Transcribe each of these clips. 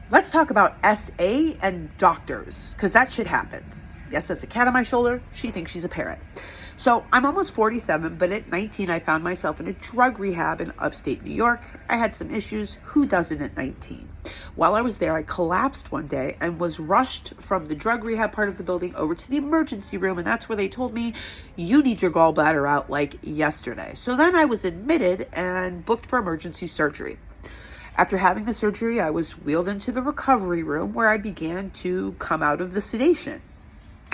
Let's talk about SA and doctors, because that shit happens. Yes, that's a cat on my shoulder. She thinks she's a parrot. So I'm almost 47, but at 19, I found myself in a drug rehab in upstate New York. I had some issues. Who doesn't at 19? While I was there, I collapsed one day and was rushed from the drug rehab part of the building over to the emergency room. And that's where they told me, you need your gallbladder out like yesterday. So then I was admitted and booked for emergency surgery. After having the surgery, I was wheeled into the recovery room where I began to come out of the sedation.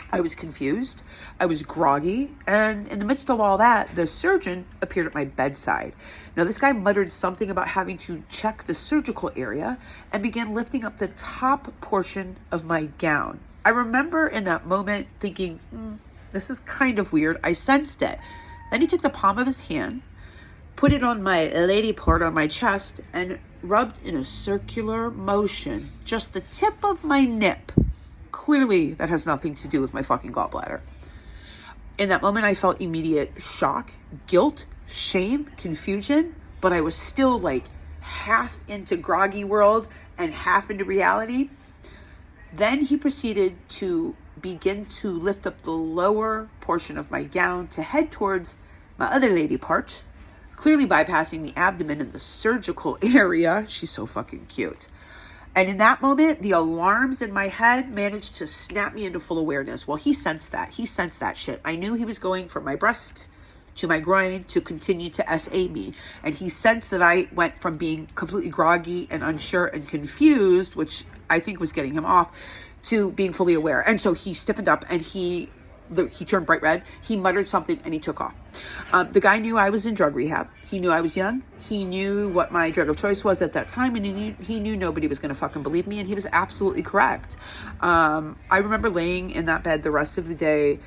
I was confused, I was groggy, and in the midst of all that, the surgeon appeared at my bedside. Now, this guy muttered something about having to check the surgical area and began lifting up the top portion of my gown. I remember in that moment thinking, this is kind of weird. I sensed it. Then he took the palm of his hand, put it on my lady part on my chest, and rubbed in a circular motion, just the tip of my nip. Clearly, that has nothing to do with my fucking gallbladder. In that moment, I felt immediate shock, guilt, shame, confusion, but I was still like half into groggy world and half into reality. Then he proceeded to begin to lift up the lower portion of my gown to head towards my other lady part, clearly bypassing the abdomen and the surgical area. She's so fucking cute. And in that moment, the alarms in my head managed to snap me into full awareness. Well, he sensed that. He sensed that shit. I knew he was going from my breast to my groin to continue to SA me. And he sensed that I went from being completely groggy and unsure and confused, which I think was getting him off, to being fully aware. And so he stiffened up and he turned bright red. He muttered something and he took off. The guy knew I was in drug rehab. He knew I was young. He knew what my drug of choice was at that time, and he knew nobody was going to fucking believe me, and he was absolutely correct. I remember laying in that bed the rest of the day,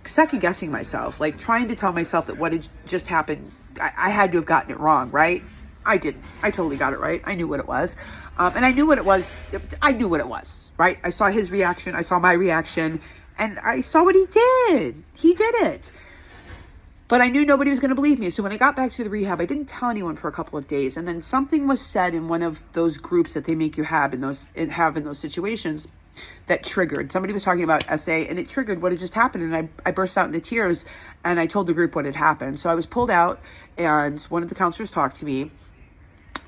second guessing myself, like trying to tell myself that what had just happened, I had to have gotten it wrong, right? I didn't. I totally got it right. I knew what it was. And I knew what it was. I knew what it was, right? I saw his reaction. I saw my reaction. And I saw what he did. He did it. But I knew nobody was going to believe me. So when I got back to the rehab, I didn't tell anyone for a couple of days. And then something was said in one of those groups that they make you have in those situations that triggered. Somebody was talking about SA, and it triggered what had just happened. And I burst out into tears, and I told the group what had happened. So I was pulled out, and one of the counselors talked to me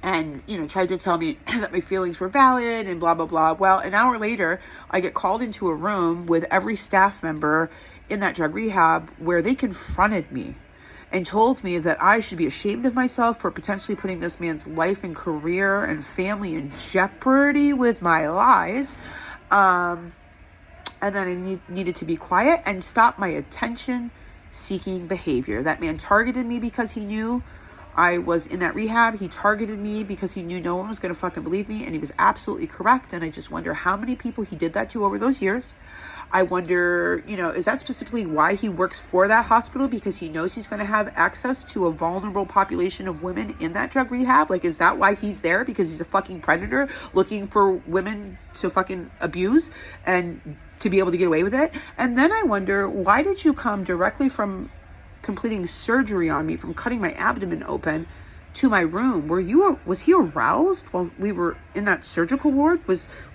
and, tried to tell me that my feelings were valid and blah, blah, blah. Well, an hour later, I get called into a room with every staff member in that drug rehab where they confronted me and told me that I should be ashamed of myself for potentially putting this man's life and career and family in jeopardy with my lies. And then I needed to be quiet and stop my attention-seeking behavior. That man targeted me because he knew I was in that rehab. He targeted me because he knew no one was going to fucking believe me, and he was absolutely correct. And I just wonder how many people he did that to over those years. I wonder, is that specifically why he works for that hospital? Because he knows he's going to have access to a vulnerable population of women in that drug rehab? Like, is that why he's there? Because he's a fucking predator looking for women to fucking abuse and to be able to get away with it? And then I wonder, why did you come directly from completing surgery on me, from cutting my abdomen open, to my room? Was he aroused while we were in that surgical ward?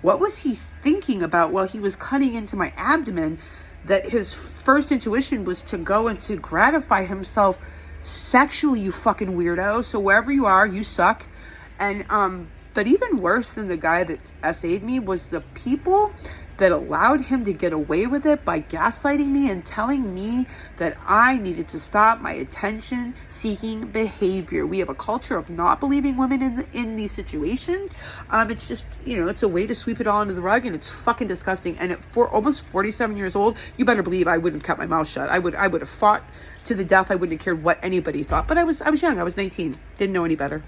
What was he thinking about while he was cutting into my abdomen, that his first intuition was to go and to gratify himself sexually, you fucking weirdo? So wherever you are, you suck. And but even worse than the guy that SA'd me was the people that allowed him to get away with it by gaslighting me and telling me that I needed to stop my attention-seeking behavior. We have a culture of not believing women in these situations. It's just, it's a way to sweep it all under the rug, and it's fucking disgusting. And at almost 47 years old, you better believe I wouldn't have kept my mouth shut. I would have fought to the death. I wouldn't have cared what anybody thought. But I was young. I was 19. Didn't know any better.